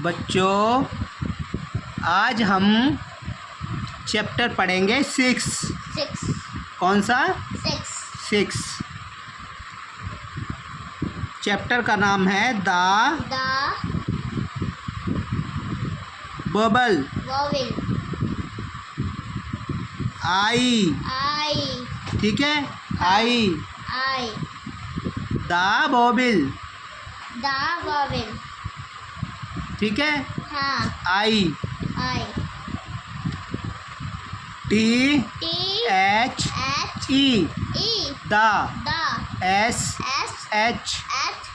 बच्चों, आज हम चैप्टर पढ़ेंगे 6। कौन सा? 6। चैप्टर का नाम है द बबल। आई, ठीक है, आई। द बॉबिल, ठीक है, I. T H E, the. S H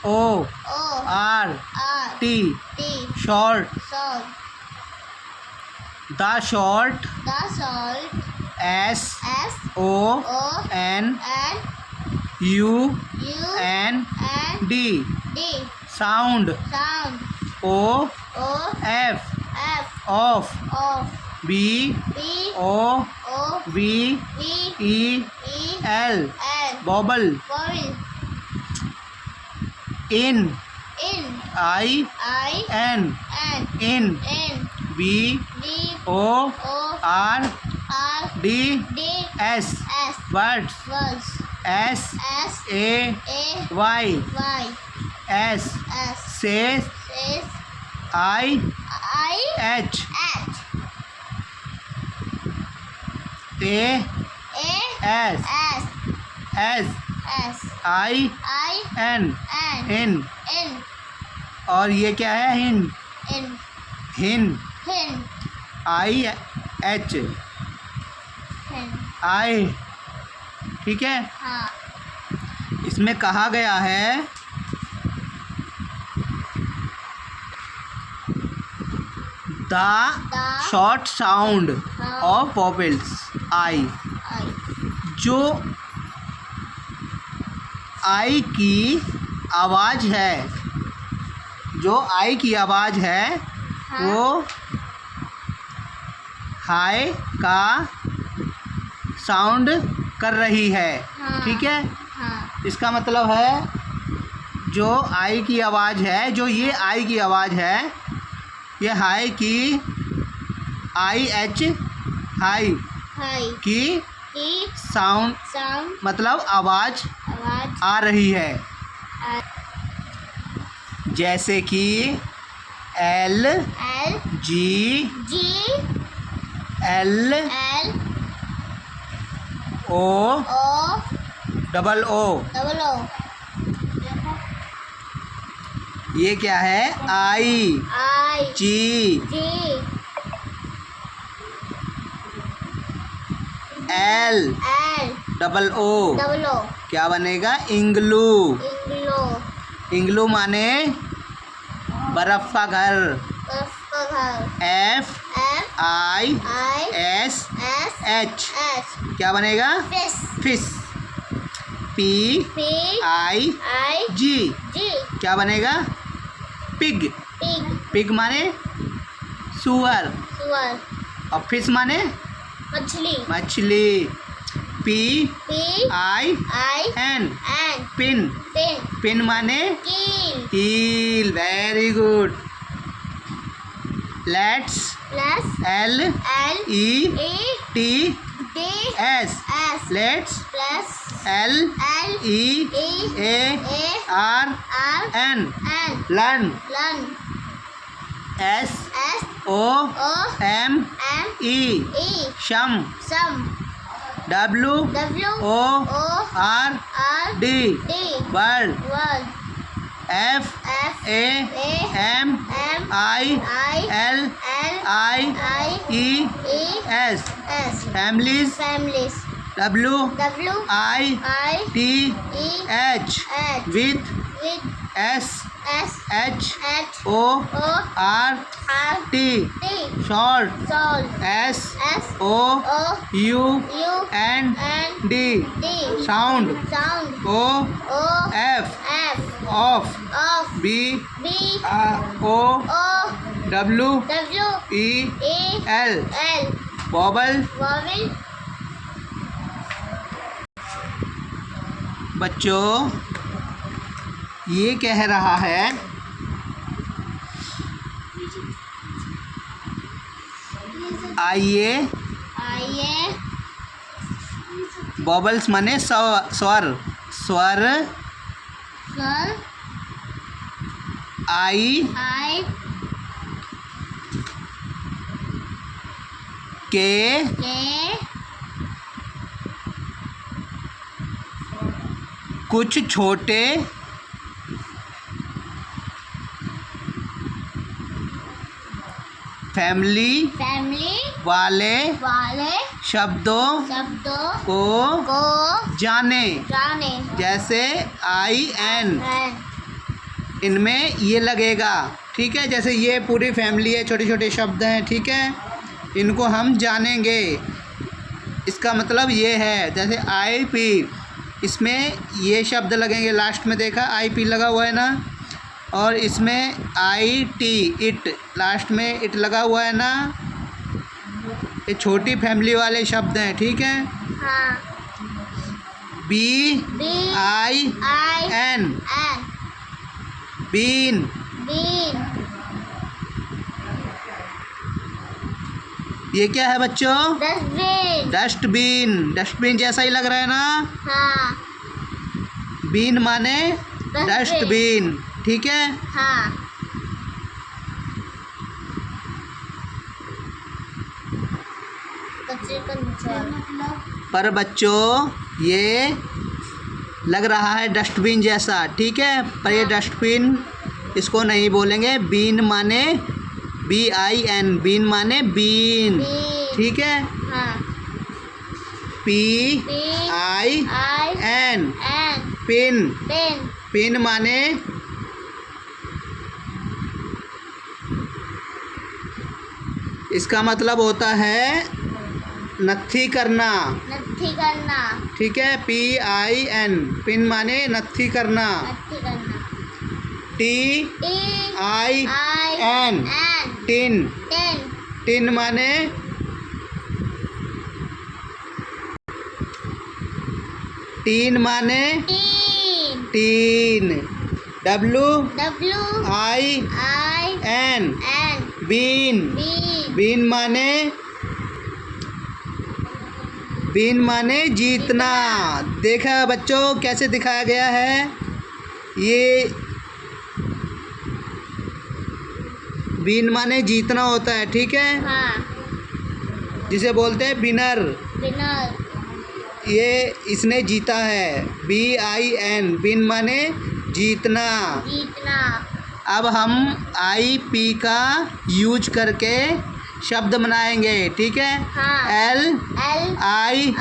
O R T, short. The short, S O N U N D. Sound, O F of. B O B E L, vowel. In, I N, in. B O R D S, words. S A Y, S. Says, I H. A S, S I N, in. और ये क्या है? हिन, I H, आई, ठीक है। इसमें कहा गया है the short sound of vowels, I. जो आई की आवाज़ है, वो हाई का साउंड कर रही है, ठीक है। इसका मतलब है जो आई की आवाज़ है, ये आई की आवाज़ है, ये हाई की, आई एच, हाई की साउंड मतलब आवाज़ आ रही है। जैसे कि L G L O double O. ये क्या है? आई जी एल डबल ओ, क्या बनेगा? इंग्लू। इंग्लू माने बर्फ का घर। एफ आई एस एच, क्या बनेगा? फिश। पी आई जी, क्या बनेगा? पिग। पिग माने सुअर, और फिश माने मछली। P I N, pin. Pin माने कील। Very good. Let's, L E T S, let's. L E A R N, learn. S O M E, some. W O R D, word. F A M I L I E S, families. W I T H, with. S H O R T, short. S O U N D, sound. O F of. B O W E L, बॉबल। बच्चों, ये कह रहा है आइए, आइए, बॉबल्स माने स्वर, स्वर, स्वर, आई, आई, के, कुछ छोटे फैमिली फैमिली वाले वाले शब्दों को जाने, जैसे आई एन, इनमें ये लगेगा। ठीक है, जैसे ये पूरी फैमिली है, छोटे छोटे शब्द हैं। ठीक है, इनको हम जानेंगे। इसका मतलब ये है, जैसे आई पी, इसमें ये शब्द लगेंगे। लास्ट में देखा आई पी लगा हुआ है ना, और इसमें आई टी, इट, लास्ट में इट लगा हुआ है ना। ये छोटी फैमिली वाले शब्द हैं। ठीक है, हाँ, बी आई एन, बीन, ये क्या है बच्चों? Dustbin, dustbin. डस्टबिन जैसा ही लग रहा है ना। हाँ, बीन माने डस्टबिन। ठीक है, हाँ, कचरे का निचोड़। पर बच्चों ये लग रहा है डस्टबिन जैसा। ठीक है, पर ये डस्टबिन इसको नहीं बोलेंगे। बीन माने बी आई एन, बीन माने बीन। ठीक है, हाँ, P I N, pin. Pin माने इसका मतलब होता है नत्थी करना। ठीक है, पी आई एन, पिन माने नत्थी करना। T I N, tin. Tin माने टीन माने टीन। W I N, win. Win माने जीतना। देखा बच्चों कैसे दिखाया गया है? ये बीन माने जीतना होता है। ठीक है, हाँ, जिसे बोलते हैं विनर। ये इसने जीता है, बी आई एन, बिन माने जीतना। अब हम आई पी का यूज करके शब्द बनाएंगे। ठीक है, हाँ, L I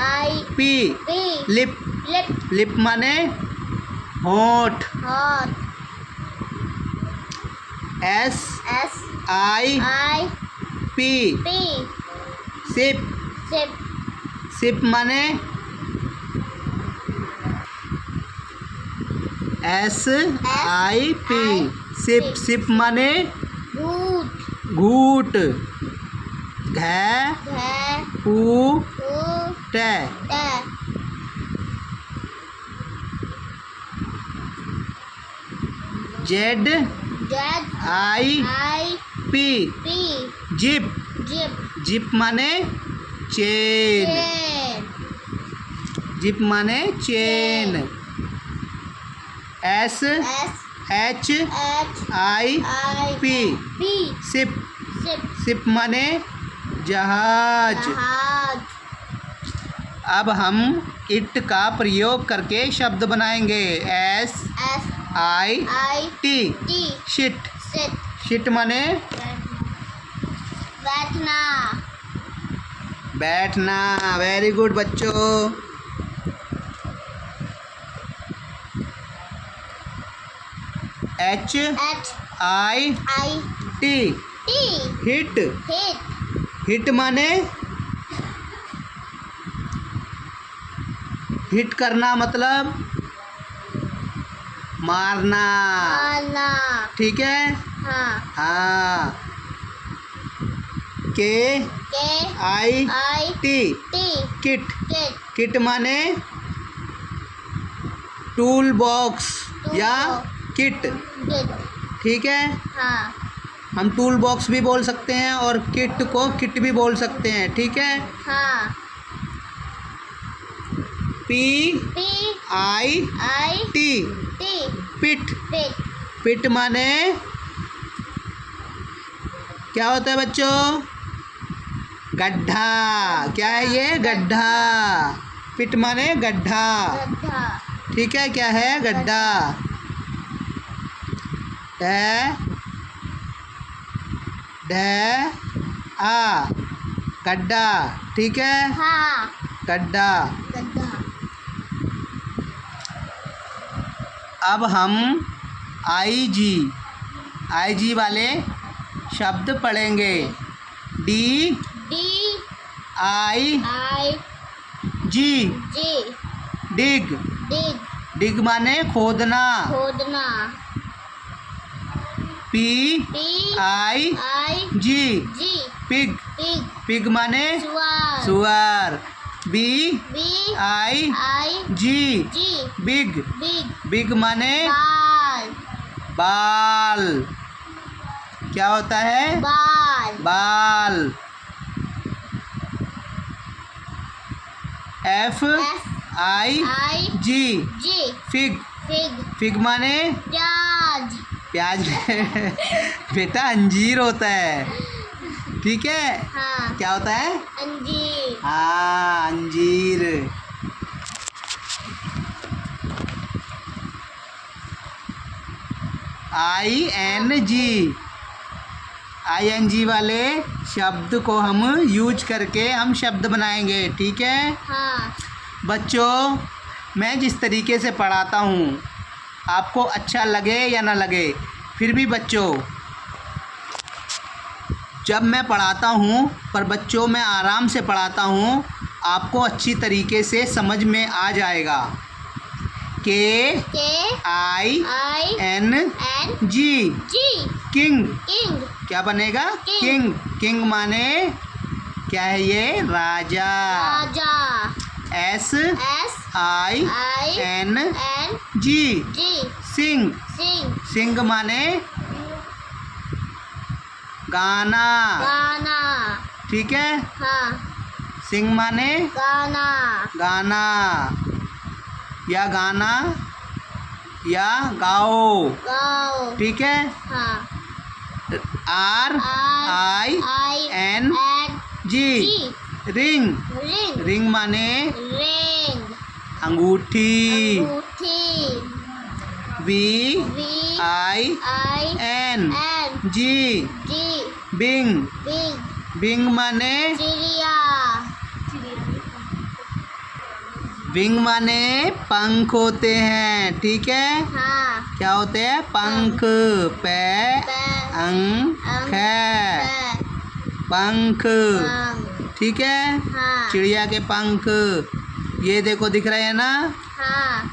P, lip. Lip माने होंठ। S I P, SIP. SIP माने S I P, SIP. SIP माने घूट। घै पू टे। Z I P, zip. Zip माने चेन। जिप माने chain. S H I P, SIP. SIP माने जहाज। अब हम इट का प्रयोग करके शब्द बनाएंगे। S I T, shit. Shit माने बैठना। वेरी गुड बच्चों। H I T, hit. Hit माने हिट करना, मतलब मारना। ठीक है, हाँ। के आई टी, किट। किट माने टूल बॉक्स या किट। ठीक है, हम टूल बॉक्स भी बोल सकते हैं और किट को किट भी बोल सकते हैं, ठीक है। हाँ। PIT टी पिट। पिट पिट माने क्या होता है बच्चों? गड्ढा। क्या है ये? गड्ढा। पिट माने गड्ढा, गड्ढा ठीक है। क्या है? गड्ढा गड्ढा, ठीक है। हाँ गड्ढा। गड्ढा अब हम IG वाले शब्द पढ़ेंगे। DIG जी डिग। डिग डिग माने खोदना। खोदना PIG जी पिग। पिग पिग माने सुअर सुअर। BIG जी बिग। बिग बिग माने बाल बाल। क्या होता है? बाल बाल। FIG जी फिग। फिग फिग माने प्याज प्याज। बेटा अंजीर होता है, ठीक है। हाँ क्या होता है? अंजीर हाँ, अंजीर। ING वाले शब्द को हम यूज करके हम शब्द बनाएंगे, ठीक है। हाँ बच्चों, मैं जिस तरीके से पढ़ाता हूँ आपको अच्छा लगे या ना लगे, फिर भी बच्चों जब मैं पढ़ाता हूँ पर बच्चों मैं आराम से पढ़ाता हूँ, आपको अच्छी तरीके से समझ में आ जाएगा। KING जी किंग। किंग क्या बनेगा? किंग। किंग। किंग माने क्या है ये? राजा। राजा SING जी सिंग। सिंग सिंग माने गाना, गाना ठीक है। हाँ सिंग माने गाना गाना या गाना या गाओ, गाओ ठीक है। हाँ RING जी रिंग। रिंग रिंग माने रिंग अंगूठी। अंगूठी VING जी बिंग। बिग बिंग माने चिड़िया विंग माने पंख होते हैं, ठीक है। हाँ क्या होते हैं? पंख। पैंख पंख, ठीक है। हाँ चिड़िया के पंख ये देखो दिख रहे हैं ना। हाँ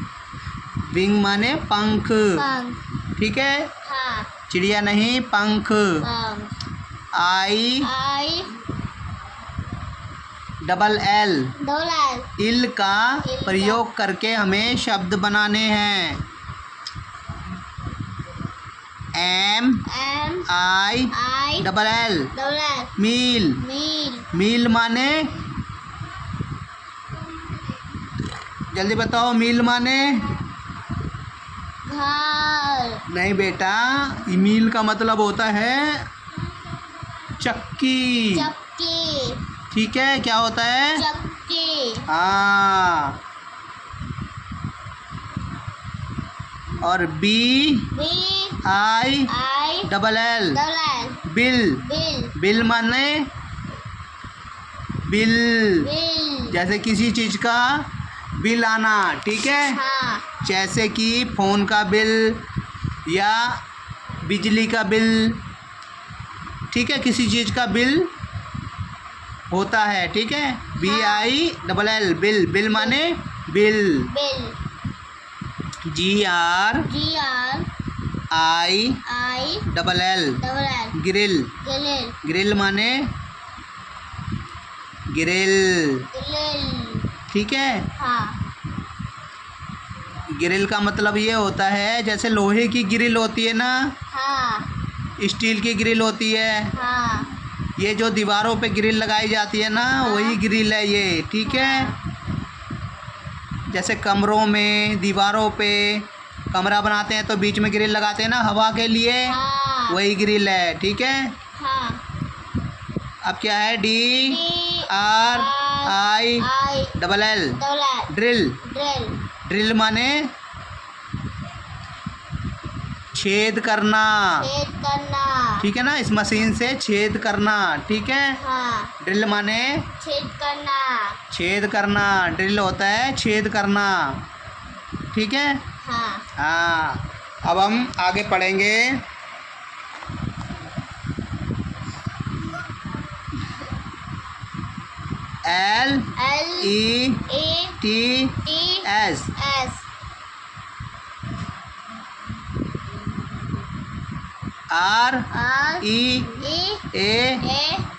विंग माने पंख, पंख ठीक है। हाँ चिड़िया नहीं, पंख। पंख ILL डॉलर इल का प्रयोग करके हमें शब्द बनाने हैं। MILL डॉलर मील। मील मील माने जल्दी बताओ, मील माने? घर नहीं बेटा, मील का मतलब होता है चक्की, चक्की ठीक है। क्या होता है? चक्की हाँ। और BILL dollar bill. Bill bill माने बिल, बिल जैसे किसी चीज़ का बिल आना, ठीक है। हाँ जैसे कि फ़ोन का बिल या बिजली का बिल, ठीक है। किसी चीज़ का बिल होता है, ठीक है। BILL bill. बिल माने बिल। बिल GRILL डॉलर ग्रिल। गिलिल ग्रिल माने ग्रिल, गिलिल ठीक है। हाँ ग्रिल का मतलब ये होता है जैसे लोहे की ग्रिल होती है ना, हाँ स्टील की ग्रिल होती है। हाँ ये जो दीवारों पे ग्रिल लगाई जाती है ना, वही ग्रिल है ये, ठीक है। जैसे कमरों में दीवारों पे कमरा बनाते हैं तो बीच में ग्रिल लगाते हैं ना हवा के लिए, हाँ वही ग्रिल है, ठीक है। हाँ अब क्या है? D DRILL, dollar drill. Drill drill माने छेद करना, छेद करना। ठीक है ना, इस मशीन से छेद करना, ठीक है। हाँ ड्रिल माने छेद करना। छेद करना, ड्रिल होता है छेद करना, ठीक है। हाँ हाँ, अब हम आगे पढ़ेंगे। LETS, S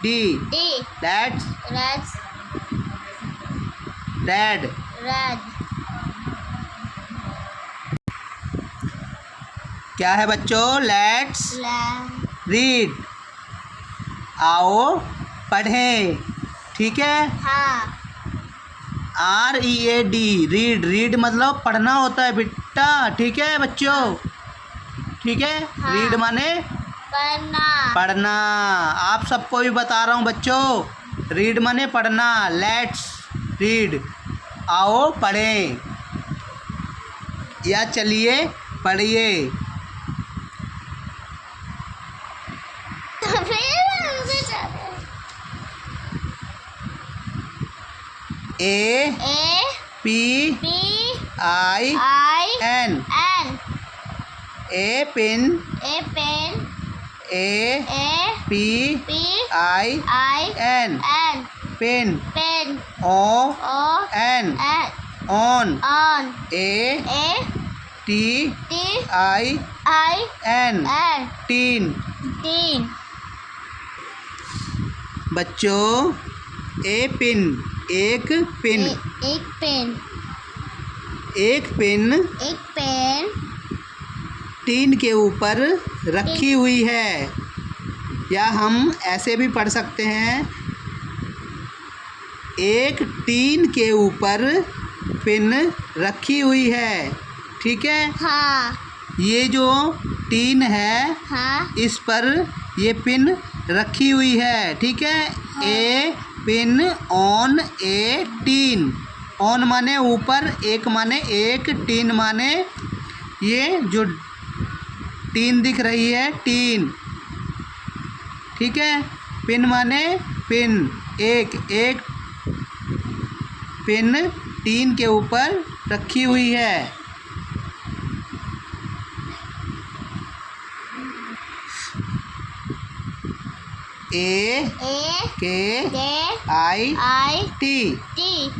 READ, that's dad। red क्या है बच्चों? लेट्स रीड, आओ पढ़ें, ठीक है। हाँ READ, रीड, रीड मतलब पढ़ना होता है बेटा, ठीक है बच्चों, ठीक है। हाँ। रीड माने पढ़ना। पढ़ना। आप सबको भी बता रहा हूँ बच्चों, रीड माने पढ़ना। लेट्स रीड, आओ पढ़ें या चलिए पढ़िए। APIN, A pin, APIN, pin, ON, on, ATIN, tin. बच्चों, ए पिन, एक पिन, एक पिन टीन के ऊपर रखी हुई है, या हम ऐसे भी पढ़ सकते हैं, एक टीन के ऊपर पिन रखी हुई है, ठीक है। हाँ ये जो टीन है, हाँ इस पर ये पिन रखी हुई है, ठीक है। हाँ। A pin on a tin, on माने ऊपर, एक माने एक, टीन माने ये जो टीन दिख रही है, टीन, ठीक है। पिन माने पिन, एक एक पिन टीन के ऊपर रखी हुई है। AKIT,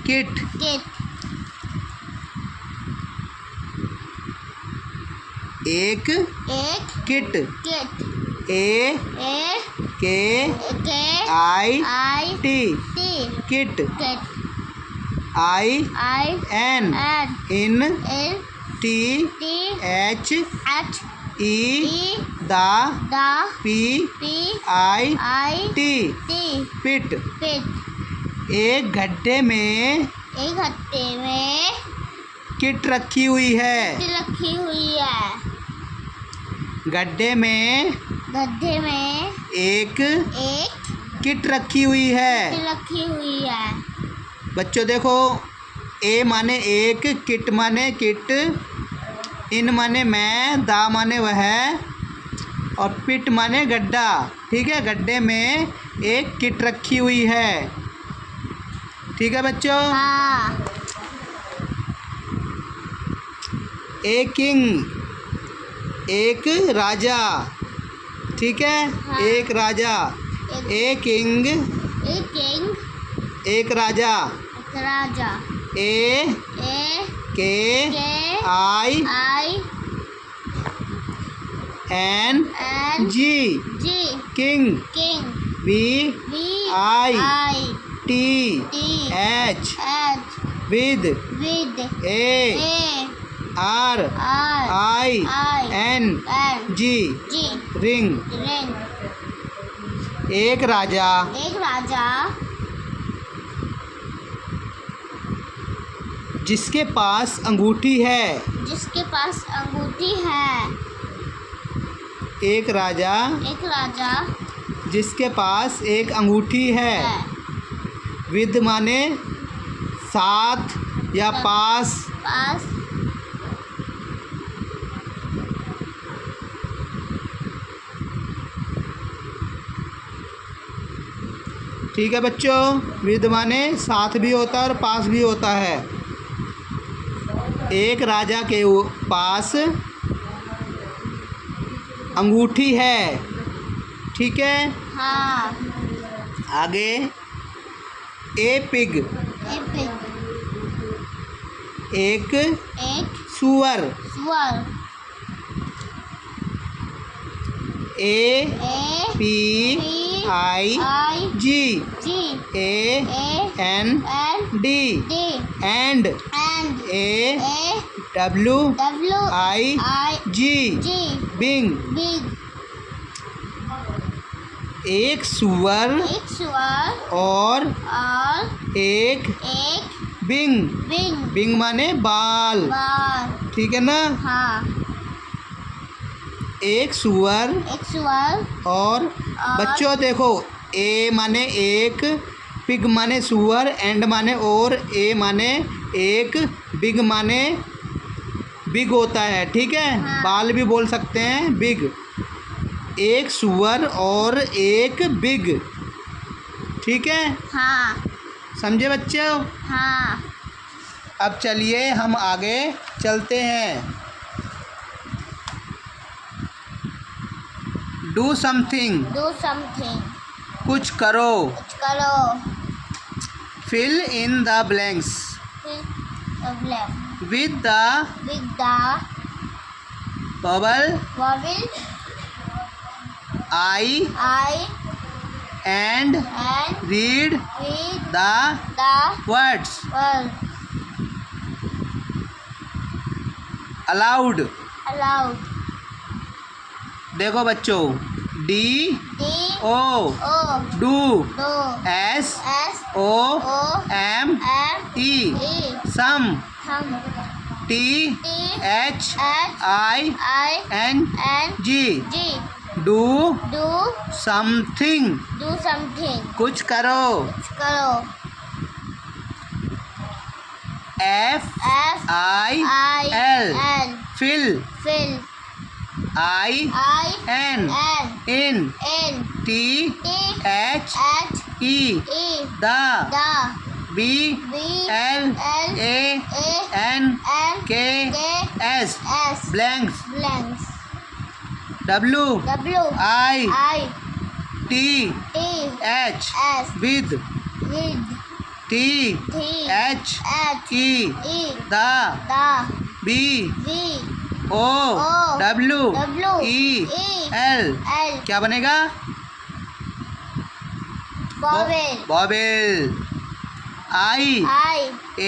kit. एक किट, AKIT, किट। INTHEPIT, पिट। एक गड्ढे में किट रखी हुई है, गड्ढे में एक किट रखी हुई है। बच्चों देखो, ए माने एक, किट माने किट, इन माने मैं, दा माने वह, और पिट माने गड्ढा, ठीक है। गड्ढे में एक किट रखी हुई है, ठीक है बच्चों। हाँ ए किंग, एक राजा, ठीक है। हाँ। एक राजा, ए किंग, एक राजा। KING, king. VITH, with. R R I I N N G G ring. Ring. एक राजा एक राजा जिसके पास अंगूठी है। जिसके पास अंगूठी है। एक राजा एक राजा जिसके पास एक अंगूठी है। विद माने साथ या पास। पास ठीक है बच्चों, विद माने साथ भी होता है और पास भी होता है। एक राजा के पास अंगूठी है। ठीक है, हाँ। आगे ए पिग ए पिग एक एक सुअर। सुअर। A a P I I G G A A N N D D and and a a W W I I G G bing. Big. एक सुअर एक सुअर और एक एक बिंग। बिग बिंग माने बाल। बाल। ठीक है ना। हाँ। एक सुअर एक सुअर और बच्चों देखो, ए माने एक, पिग माने सुअर, एंड माने और, ए माने एक, बिग माने बिग होता है। ठीक है, हाँ। बाल भी बोल सकते हैं, बिग। एक सुअर और एक बिग। ठीक है, हाँ। समझे बच्चों। हाँ। अब चलिए हम आगे चलते हैं। डू समथिंग डू समथिंग कुछ करो। कुछ करो। Fill in the blanks black with the with the bubble vowel I I and and read with the the words word aloud. Aloud. देखो बच्चों, D D O O do do S S O O M M E E some हम T T H H I I N N G G do do something do something कुछ करो। कुछ करो। F F I I L L fill fill I I N N in N T T H H E E the the B B L L A A N N K K S S blanks blanks W W I I T T H S with with T T H H E E the the B B O O W W E E L L क्या बनेगा? Vowel vowel. I I A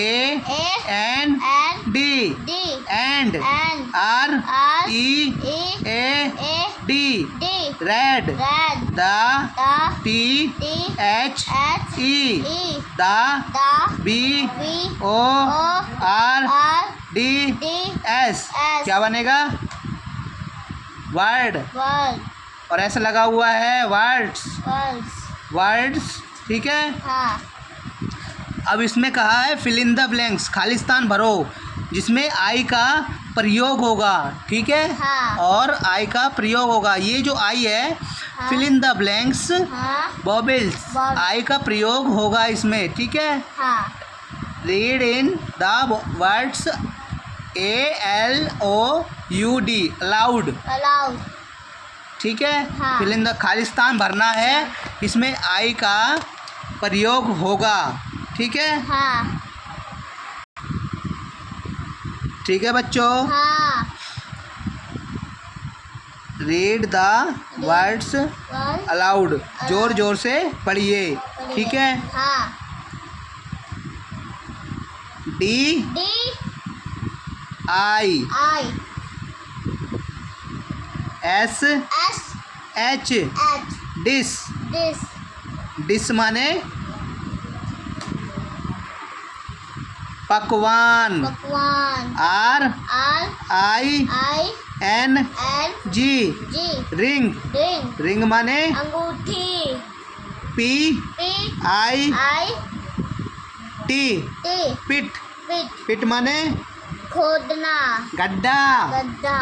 A N N D D and N R R E E A A D D read read the the T T H H E E the the B B O O R R D D S S क्या बनेगा? Word. Word और ऐसा लगा हुआ है words. Words words ठीक है। हाँ। अब इसमें कहा है फिल इन द ब्लैंक्स खालिस्तान भरो, जिसमें आई का प्रयोग होगा। ठीक है, हाँ। और आई का प्रयोग होगा। ये जो आई है हाँ। फिल इन द ब्लैंक्स हाँ बॉबल्स, बॉब- आई का प्रयोग होगा इसमें। ठीक है, हाँ। Read in the words ALOUD allowed. Allowed. ठीक है, हाँ। फिल इन द खालिस्तान भरना है, इसमें आई का प्रयोग होगा। ठीक है, हाँ। ठीक है बच्चों। हाँ। Read the words word aloud, जोर जोर से पढ़िए। ठीक है, हाँ। D D I, I, S S, H, H, dish, this, dish माने पकवान, पकवान, R R, I I, N N, G, G, ring, ring, ring माने अंगूठी, P P, I I, T, T, pit, pit, pit माने खोदना, गड्ढा, गड्ढा,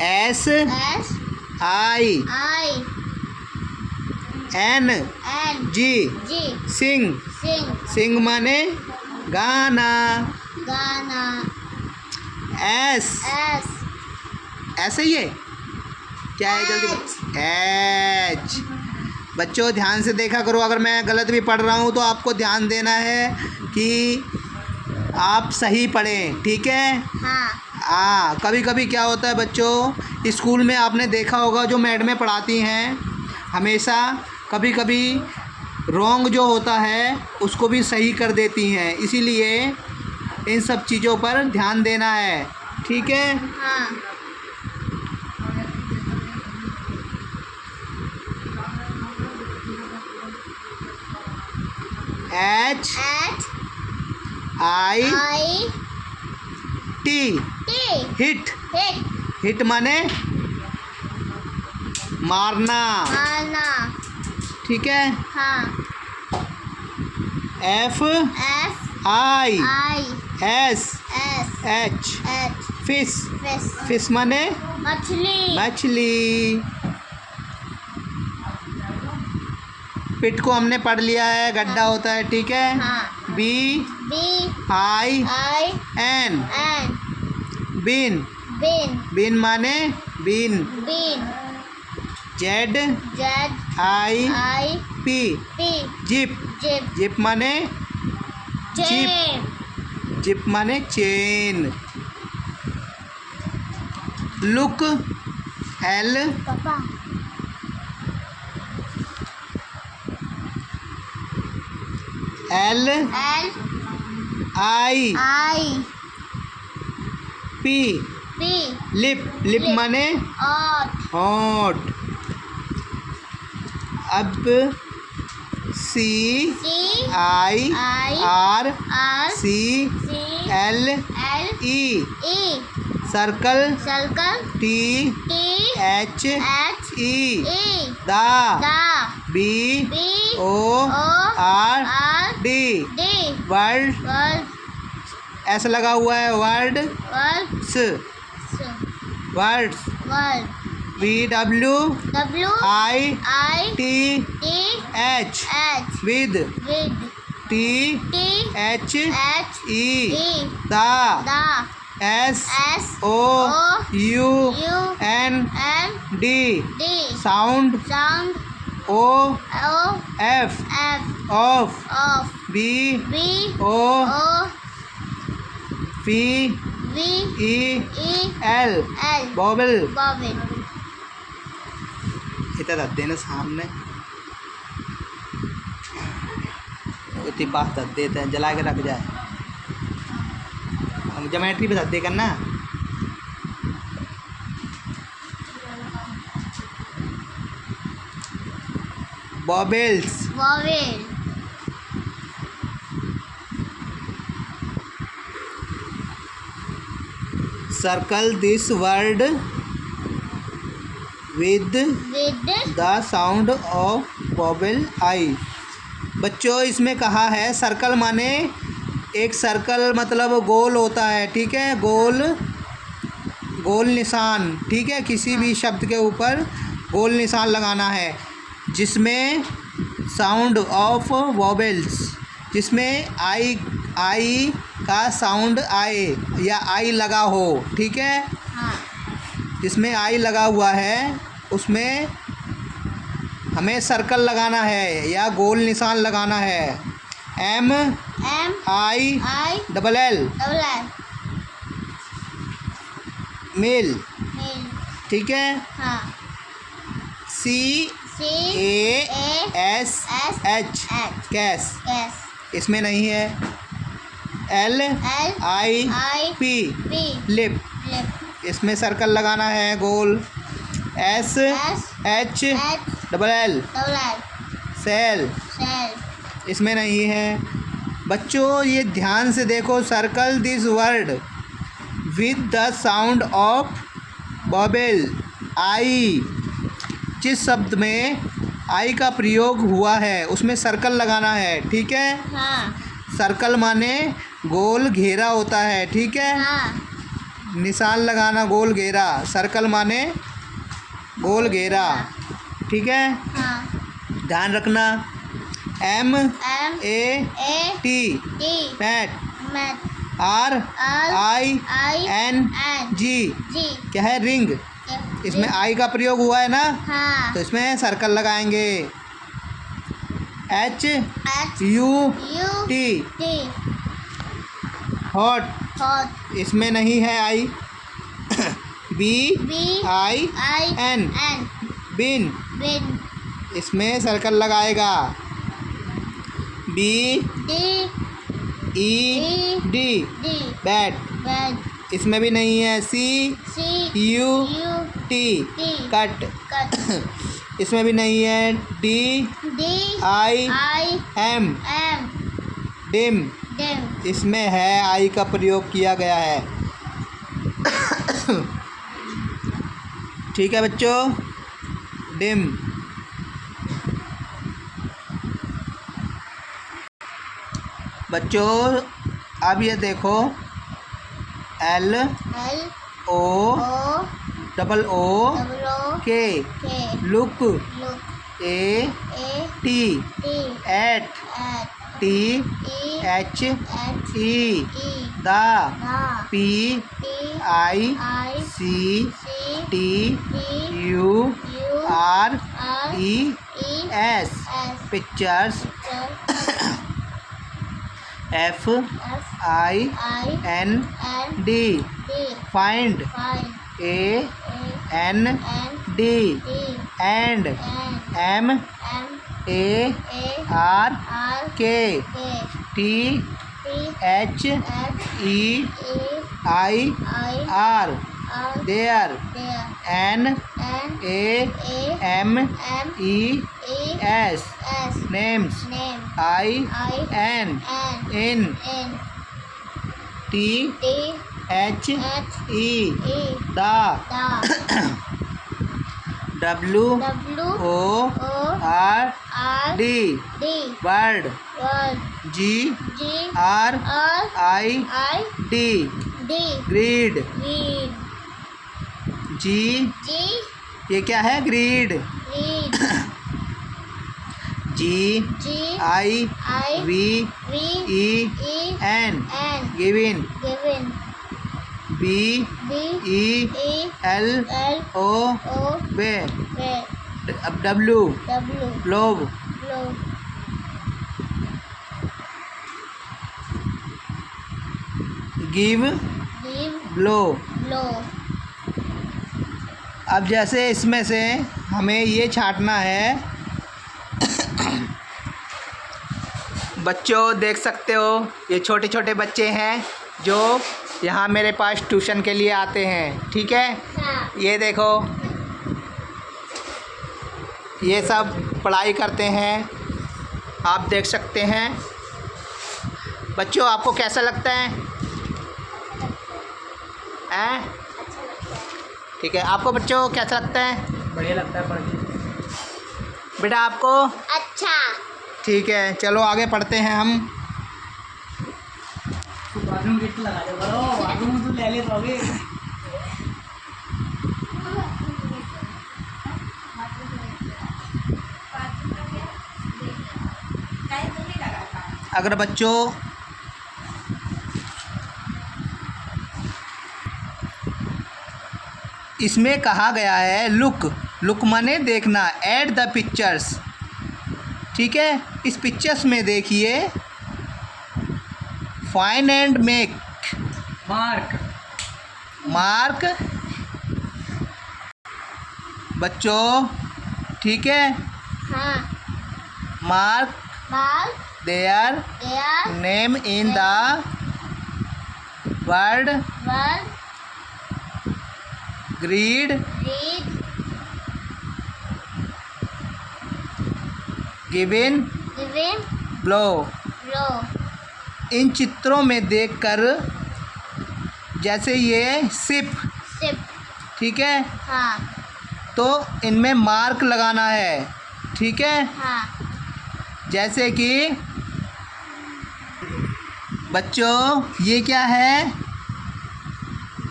S S, I I, N N, G, G, sing, sing, sing माने गाना, गाना, S S, ऐसे ही है क्या है, जल्दी बता, एच। बच्चों ध्यान से देखा करो, अगर मैं गलत भी पढ़ रहा हूँ तो आपको ध्यान देना है कि आप सही पढ़ें, ठीक है। हाँ, कभी कभी क्या होता है बच्चों, स्कूल में आपने देखा होगा जो मैडमें पढ़ाती हैं हमेशा कभी कभी रॉन्ग जो होता है उसको भी सही कर देती हैं, इसीलिए इन सब चीज़ों पर ध्यान देना है, ठीक है। हाँ, H H, I I, T, T, hit, hit, hit माने मारना, मारना, ठीक है। हाँ, F F, I I, S S, H, H, fish, fish, fish माने मछली, मछली। पिट को हमने पढ़ लिया है, गड्ढा होता है, ठीक है। हाँ, B B, I I, N N, bin, bin, bin माने bean. bean, Z Z, I I, P P, zip, Jeep, zip माने chain, जिप माने चेन। लुक एल पापा, L L, I I, P P, lip, lip Lip. माने Odd, हॉट। अब C C, I I, R R, C C, L L, E E, circle circle, T T, H H, E E, the the, B B, O O, R R, D D, world, world, ऐसा लगा हुआ है world world, स words, world, V W W, I I, T T, H H, with with, T T, H H, E E, the the, S S, O U U, N N, D D, sound sound, O O, F F, of of, B B, O O, P V, E E, L L, bobble. bobbin, इतना रख देना सामने, उतनी पास रख देते हैं, जला के रख जाए, हम ज्योमेट्री पे रख दे करना। Vowels, vowel, circle this word with with, the sound of vowel I. बच्चों इसमें कहा है सर्कल माने एक सर्कल मतलब गोल होता है, ठीक है, गोल गोल निशान, ठीक है, किसी भी शब्द के ऊपर गोल निशान लगाना है जिसमें साउंड ऑफ वॉबल्स, जिसमें आई आई का साउंड आए या आई लगा हो, ठीक है। हाँ, जिसमें आई लगा हुआ है उसमें हमें सर्कल लगाना है या गोल निशान लगाना है। M M, I I, double L double L, mill, meal, ठीक है। हाँ, C C, A A, S S, H H, cash, yes, इसमें नहीं है। L I P लिप, इसमें सर्कल लगाना है गोल। S H double L shell, इसमें नहीं है। बच्चों ये ध्यान से देखो, circle this word with the sound of vowel I. जिस शब्द में आई का प्रयोग हुआ है उसमें सर्कल लगाना है, ठीक है। सर्कल माने गोल घेरा होता है, ठीक है। निशान लगाना गोल घेरा, सर्कल माने गोल घेरा, ठीक है। ध्यान रखना। M A T mat, R I N G क्या है, रिंग। इसमें आई का प्रयोग हुआ है ना, तो इसमें सर्कल लगाएंगे। H U T हॉट, इसमें नहीं है आई। B I N बिन, इसमें सर्कल लगाएगा। B E D बैट, इसमें भी नहीं है। C U T कट, इसमें भी नहीं है। D I M डिम, इसमें है, आई का प्रयोग किया गया है। ठीक है बच्चों, डिम। बच्चों अब ये देखो, L O double O K look, A T at, T H E the, P I C T U R E S pictures, F I N D find, A N D and, M A R K T H E I R their, N A M E S names, I N in, T H E the, W O R D word, G R I D grid. G ये क्या है, grid. G I V E N given. B E L O वे। अब W globe. Give blow. अब जैसे इसमें से हमें ये छांटना है। बच्चों देख सकते हो, ये छोटे छोटे बच्चे हैं जो यहाँ मेरे पास ट्यूशन के लिए आते हैं, ठीक है। ये देखो, ये सब पढ़ाई करते हैं, आप देख सकते हैं। बच्चों आपको कैसा लगता है? ठीक है, आपको बच्चों कैसा लगता है? बढ़िया लगता है पढ़ के। बेटा आपको? अच्छा। ठीक है, चलो आगे पढ़ते हैं हम। बाथरूम गेट लगा दे, बड़ो बाथरूम तो ले ले तो अभी। अगर बच्चों इसमें कहा गया है लुक माने देखना, एट द पिक्चर्स, ठीक है। इस पिक्चर्स में देखिए, फाइंड एंड मेक मार्क बच्चों, ठीक है। Mark their name in the word Word. Grid Read. Given Given. Blow. Blow. इन चित्रों में देखकर जैसे ये सिप, Sip. ठीक है, हाँ. तो इनमें मार्क लगाना है, ठीक है। हाँ. जैसे कि बच्चों ये क्या है,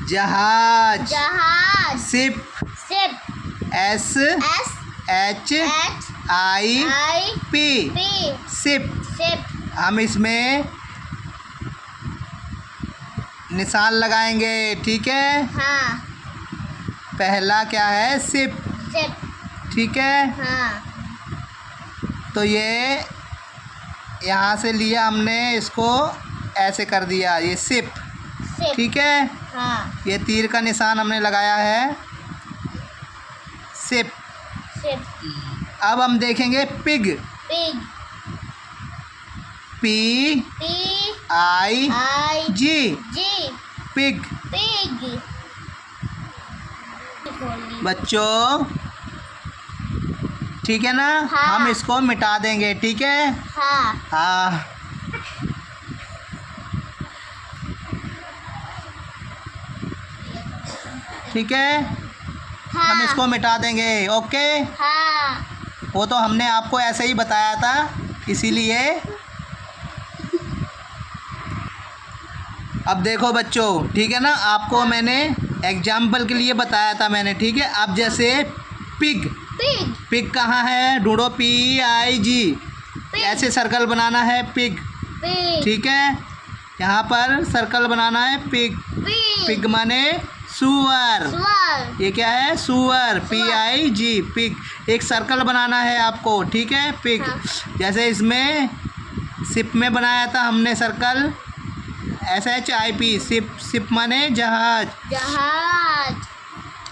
जहाज, जहाज. Ship, Sip. S S. H H. I I. P, P. Ship. Sip. हम इसमें निशान लगाएंगे, ठीक है। हाँ. पहला क्या है, सिप, Sip. ठीक है। हाँ. तो ये यहाँ से लिया हमने, इसको ऐसे कर दिया, ये सिप, Sip. ठीक है। हाँ. ये तीर का निशान हमने लगाया है, सिप। Sip. अब हम देखेंगे pig, Pig. P P. I I. G, G. Pig. Pig. बच्चों ठीक है ना, हाँ। हम इसको मिटा देंगे, ठीक है। हाँ. हाँ, ठीक है, हाँ. हम इसको मिटा देंगे, ओके। हाँ. वो तो हमने आपको ऐसे ही बताया था, इसीलिए। अब देखो बच्चों, ठीक है ना, आपको मैंने एग्जाम्पल के लिए बताया था मैंने, ठीक है। अब जैसे पिग, Pig. पिग कहाँ है, ढूंढो, पी आई जी, Pig. ऐसे सर्कल बनाना है, पिग, Pig. ठीक है। यहाँ पर सर्कल बनाना है, पिग, Pig. पिग माने सुअर, Swan. ये क्या है, सुअर, पी सुअर। आई जी, पिग। एक सर्कल बनाना है आपको, ठीक है, पिग। हाँ। जैसे इसमें सिप में बनाया था हमने सर्कल, SHIP, सिप, सिप माने जहाज। जहाज.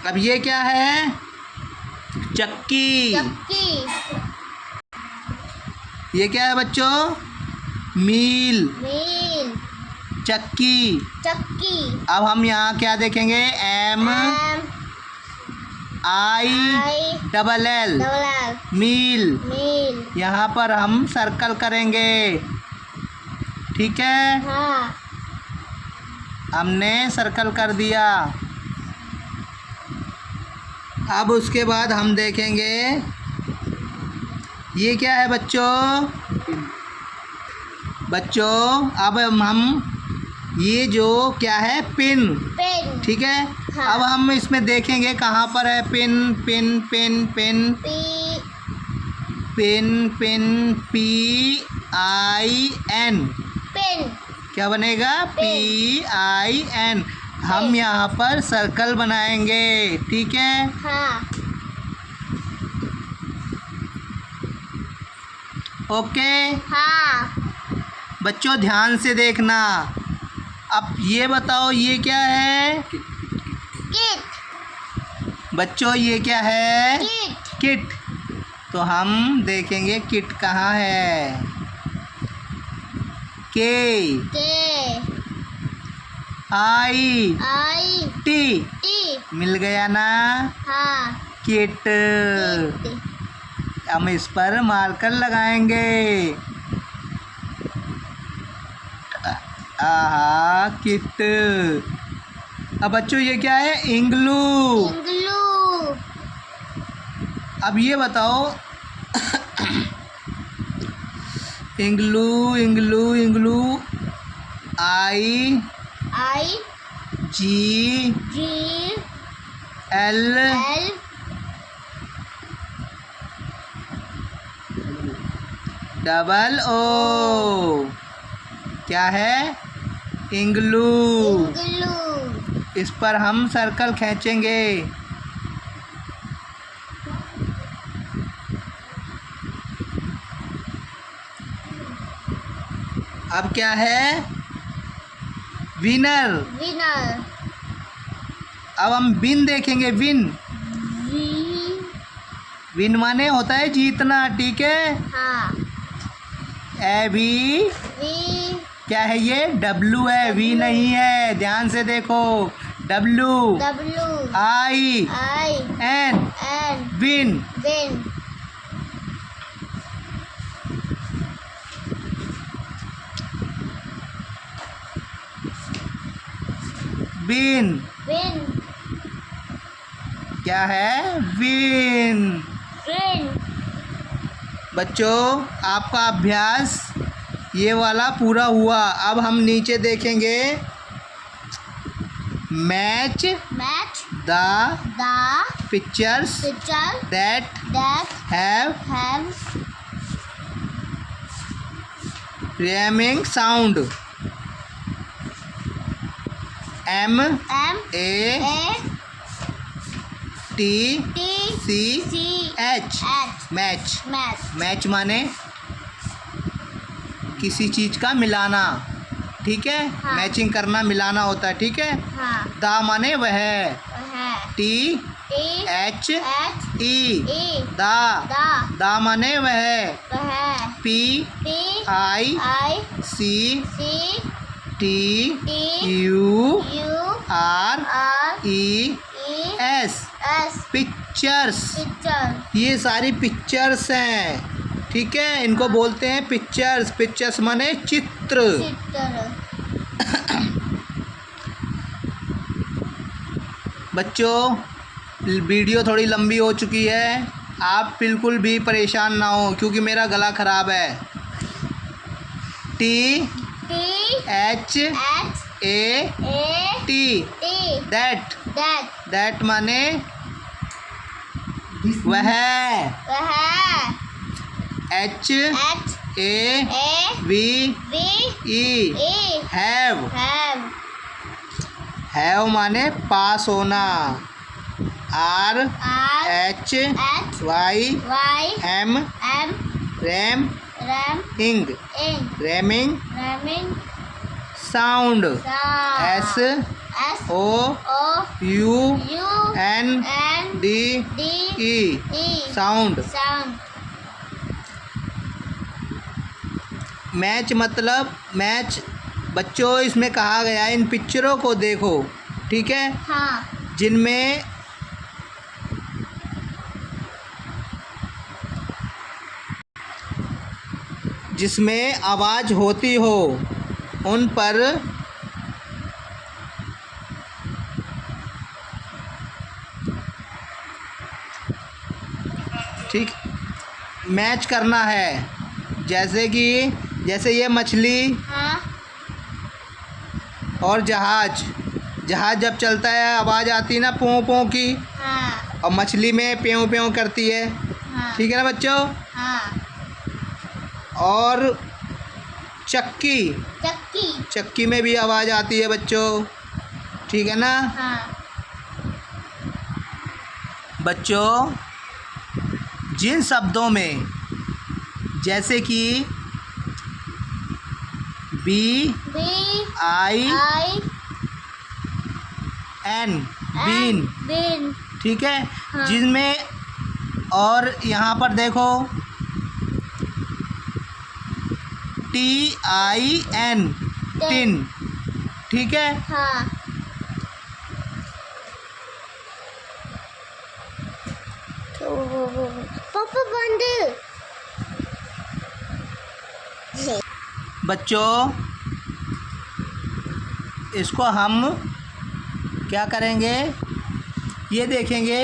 अब ये क्या है, चक्की, चक्की. ये क्या है बच्चों, मील, मील. चक्की। चक्की. अब हम यहाँ क्या देखेंगे, M M. I I. Double L, Double L. मील। मील. यहाँ पर हम सर्कल करेंगे, ठीक है। हाँ. हमने सर्कल कर दिया। अब उसके बाद हम देखेंगे, ये क्या है बच्चों, बच्चों अब हम ये जो क्या है, पिन, पेन. ठीक है। हाँ। अब हम इसमें देखेंगे कहाँ पर है pin, pin, pin, pin, P. Pin, pin, PIN, pen. क्या बनेगा, PIN। हम यहाँ पर सर्कल बनाएंगे, ठीक है। हाँ. ओके हाँ. बच्चों, ध्यान से देखना। अब ये बताओ, ये क्या है किट. बच्चों, ये क्या है, किट. किट। तो हम देखेंगे किट कहाँ है, K K. I I. T, T. मिल गया ना, हाँ. किट। किट. हम इस पर मार्कर लगाएंगे, आहा, किट। अब बच्चों ये क्या है, इंग्लू। इंग्लू. अब ये बताओ, igloo, igloo, igloo, I I. G G. L L. Double O, क्या है, इंग्लू। इंग्लू. इस पर हम सर्कल खींचेंगे। अब क्या है, विनर। विनर. अब हम विन देखेंगे, विन, वी. विन माने होता है जीतना, ठीक है। हाँ. A B V. क्या है ये? डब्लू है, वी नहीं है, ध्यान से देखो। W W I I N N win. win win win क्या है? विन। win बच्चों आपका अभ्यास ये वाला पूरा हुआ। अब हम नीचे देखेंगे। Match match the the pictures picture that that have have rhyming sound. M M A A T T C C H H match. match match माने किसी चीज का मिलाना, ठीक है? हाँ। मैचिंग करना, मिलाना होता है, ठीक है? हाँ दा माने वह। है T T H H E E the. the दा माने वह। वह P P I I C C T T U U R R E E S S pictures. picture ये सारी पिक्चर्स हैं, ठीक है? इनको बोलते हैं पिक्चर्स। पिक्चर्स माने चित्र। चित्र बच्चों वीडियो थोड़ी लंबी हो चुकी है, आप बिल्कुल भी परेशान ना हो क्योंकि मेरा गला ख़राब है। T T H H A A T T that. that that माने वह। वह H H A A V V E E have. have have माने पास होना। R R H H Y Y M M RAM ram इंग in rhyming ramming sound. sound S S O O U U N N D D E E sound. sound match मतलब match. बच्चों इसमें कहा गया है इन पिक्चरों को देखो, ठीक है? हाँ जिनमें जिसमें आवाज़ होती हो उन पर ठीक मैच करना है। जैसे ये मछली हाँ और जहाज जब चलता है आवाज़ आती है ना पों पों की, हाँ और मछली में प्यों प्यों करती है, हाँ ठीक है ना बच्चों? हाँ और चक्की चक्की में भी आवाज़ आती है बच्चों, ठीक है ना? हाँ बच्चों जिन शब्दों में जैसे कि B B I I N bin, bin ठीक है? हाँ। जिनमें और यहाँ पर देखो TIN टिन, ठीक है? हाँ पापा बंद बच्चों इसको हम क्या करेंगे ये देखेंगे।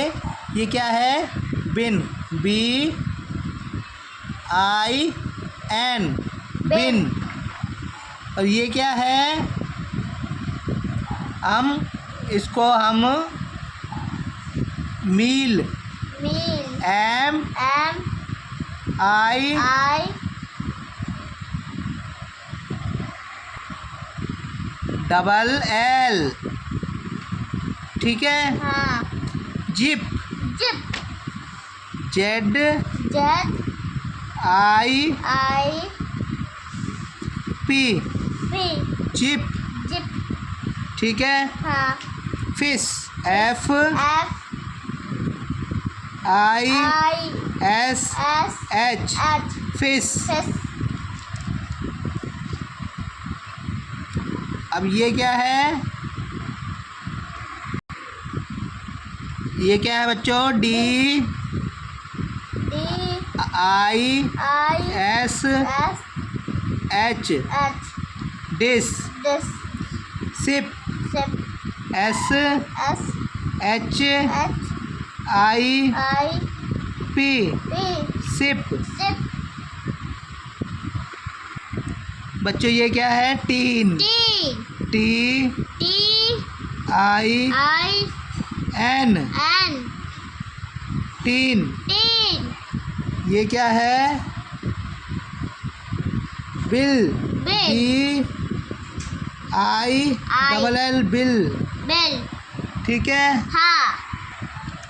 ये क्या है? बिन BIN बिन। और ये क्या है? इसको हम mill mill MI I double L, ठीक है? हाँ zip zip ZIP P zip, zip ठीक है? हाँ fish F FISH S H fish. fish अब ये क्या है? ये क्या है बच्चों? D D I I S S H H dish Dis ship Sip S S H H I I P P ship. Sip बच्चों ये क्या है? Tin T T T I I N N tin. Teen ये क्या है? Bill Bill B I double L bill. Bill ठीक है। हाँ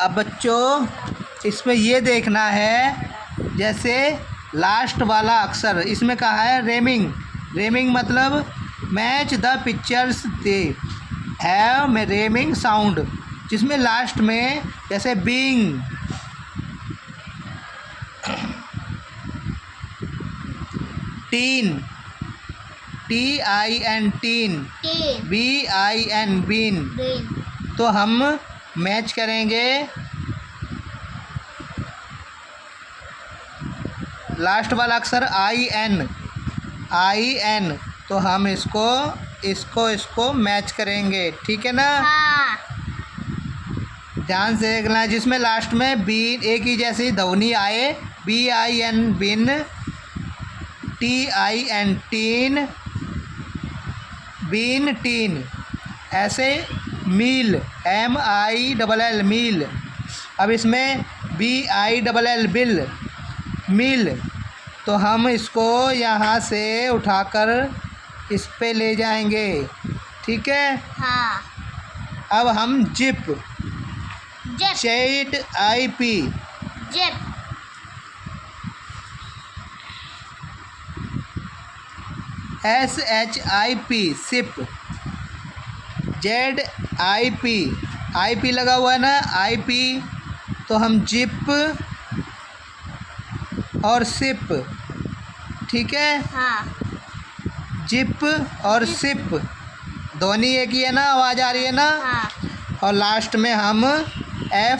अब बच्चों इसमें ये देखना है, जैसे लास्ट वाला अक्षर इसमें कहा है रेमिंग। रेमिंग मतलब match the pictures they have rhyming sound, जिसमें लास्ट में जैसे बीइंग, tin TIN tin, Teen BIN bin. Bean तो हम मैच करेंगे लास्ट वाला अक्षर IN, तो हम इसको मैच करेंगे। ठीक है ना? हाँ ध्यान से देखना है, जिसमें लास्ट में बीन एक ही जैसी ध्वनि आए, BIN bin, TIN tin, bin tin. ऐसे मील MILL मील। अब इसमें BILL बिल मील, तो हम इसको यहाँ से उठाकर इस पे ले जाएंगे। ठीक है। हाँ अब हम zip Zip ZIP Zip SHIP ship, ZIP IP लगा हुआ है ना, IP, तो हम जिप और सिप। ठीक है। हाँ जिप और सिप ध्वनि एक ही है ना, आवाज़ आ रही है ना। हाँ और लास्ट में हम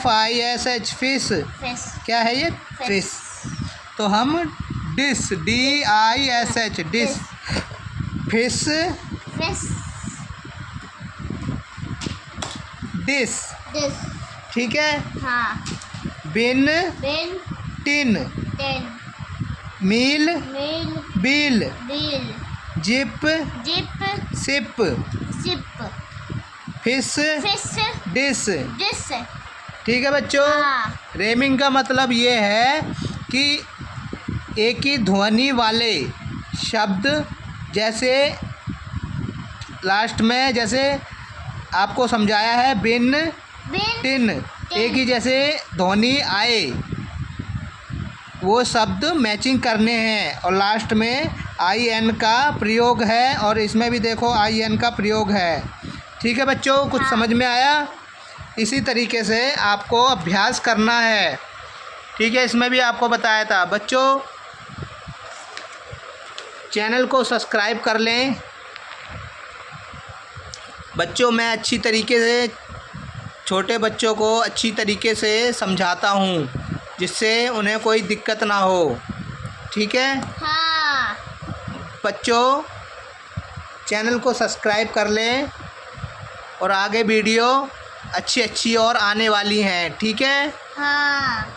FISH फिश। Fish क्या है ये? फिश। तो हम dish DISH dish fish Fish dish. Dish ठीक है। हाँ bin Bin tin Tin mill Meal bill Bill zip Zip ship Zip fish Fish dish. Dish ठीक है बच्चों। हाँ रेमिंग का मतलब ये है कि एक ही ध्वनि वाले शब्द, जैसे लास्ट में जैसे आपको समझाया है बिन Bin टिन, एक ही जैसे ध्वनि आए वो शब्द मैचिंग करने हैं, और लास्ट में IN का प्रयोग है, और इसमें भी देखो IN का प्रयोग है। ठीक है बच्चों, कुछ हाँ। समझ में आया? इसी तरीके से आपको अभ्यास करना है। ठीक है, इसमें भी आपको बताया था। बच्चों चैनल को सब्सक्राइब कर लें। बच्चों मैं अच्छी तरीके से छोटे बच्चों को अच्छी तरीके से समझाता हूँ, जिससे उन्हें कोई दिक्कत ना हो। ठीक है हाँ बच्चों, चैनल को सब्सक्राइब कर लें, और आगे वीडियो अच्छी और आने वाली हैं। ठीक है। हाँ